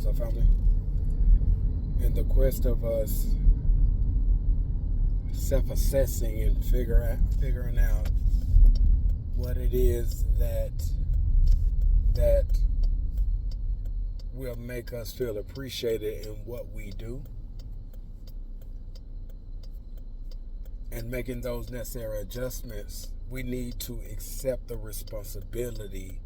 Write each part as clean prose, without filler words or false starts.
what's up, family? In the quest of us self-assessing and figuring out what it is that will make us feel appreciated in what we do, and making those necessary adjustments, we need to accept the responsibility,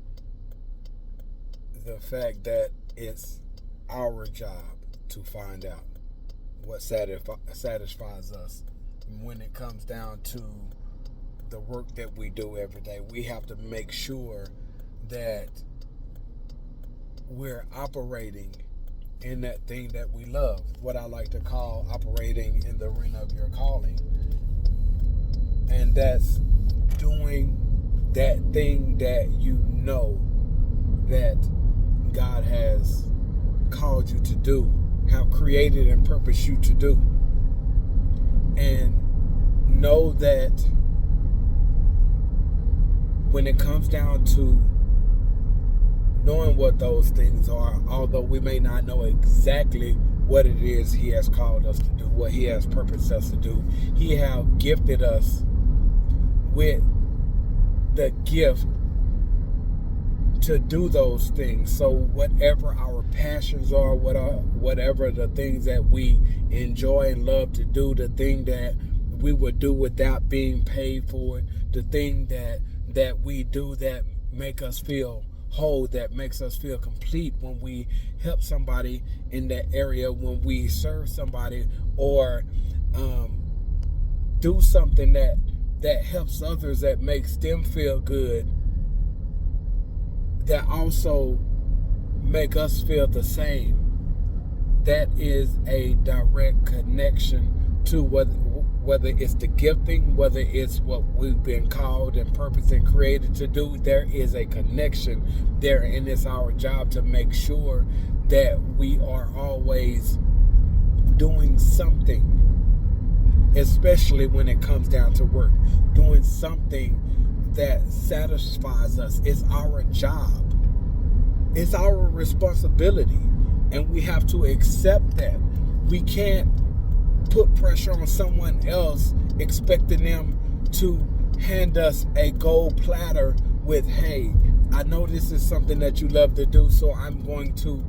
the fact that it's our job to find out what satisfies us. When it comes down to the work that we do every day, we have to make sure that we're operating in that thing that we love, what I like to call operating in the arena of your calling. And that's doing that thing that you know that God has called you to do, have created and purposed you to do. And know that when it comes down to knowing what those things are, although we may not know exactly what it is He has called us to do, what He has purposed us to do, He has gifted us with the gift to do those things. So whatever our passions are, whatever the things that we enjoy and love to do, the thing that we would do without being paid for it, the thing that we do that make us feel whole, that makes us feel complete when we help somebody in that area, when we serve somebody, or do something that helps others, that makes them feel good, that also make us feel the same. That is a direct connection to whether it's the gifting, whether it's what we've been called and purposed and created to do. There is a connection there, and it's our job to make sure that we are always doing something, especially when it comes down to work, doing something that satisfies us. It's our job. It's our responsibility, and we have to accept that. We can't put pressure on someone else expecting them to hand us a gold platter with, hey, I know this is something that you love to do, so I'm going to,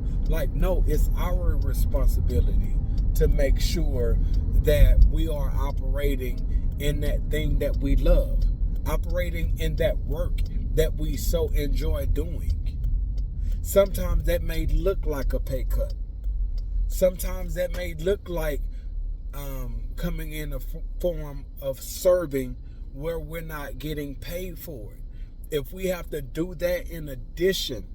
no, it's our responsibility to make sure that we are operating in that thing that we love, operating in that work that we so enjoy doing. Sometimes that may look like a pay cut. Sometimes that may look like coming in a form of serving where we're not getting paid for it. If we have to do that in addition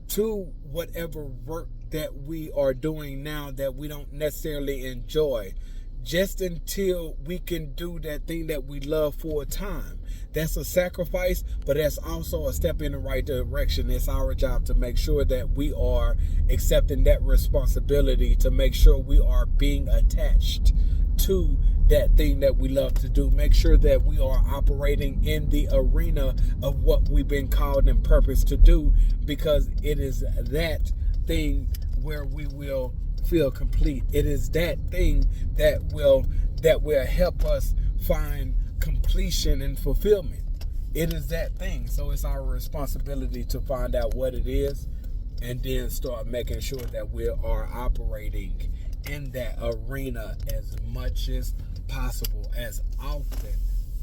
to whatever work that we are doing now that we don't necessarily enjoy, just until we can do that thing that we love for a time, that's a sacrifice, but that's also a step in the right direction. It's our job to make sure that we are accepting that responsibility, to make sure we are being attached to that thing that we love to do. Make sure that we are operating in the arena of what we've been called and purposed to do, because it is that thing where we will feel complete. It is that thing that will help us find completion and fulfillment. It is that thing. So it's our responsibility to find out what it is, and then start making sure that we are operating in that arena as much as possible, as often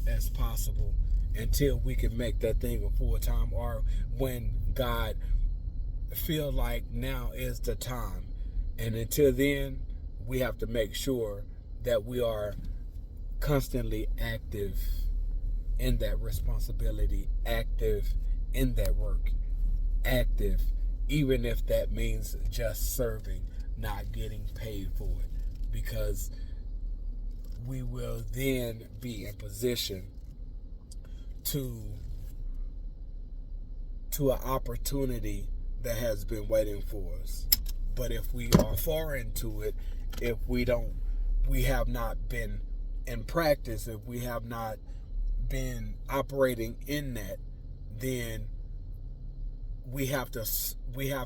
as possible, until we can make that thing a full-time, or when God feel like now is the time. And until then, we have to make sure that we are constantly active in that responsibility, active in that work, active, even if that means just serving, not getting paid for it, because we will then be in position to an opportunity that has been waiting for us. But if we are foreign to it, if we have not been in practice, if we have not been operating in that, then we have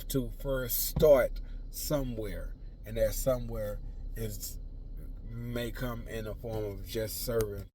to first start somewhere, and that somewhere is may come in the form of just serving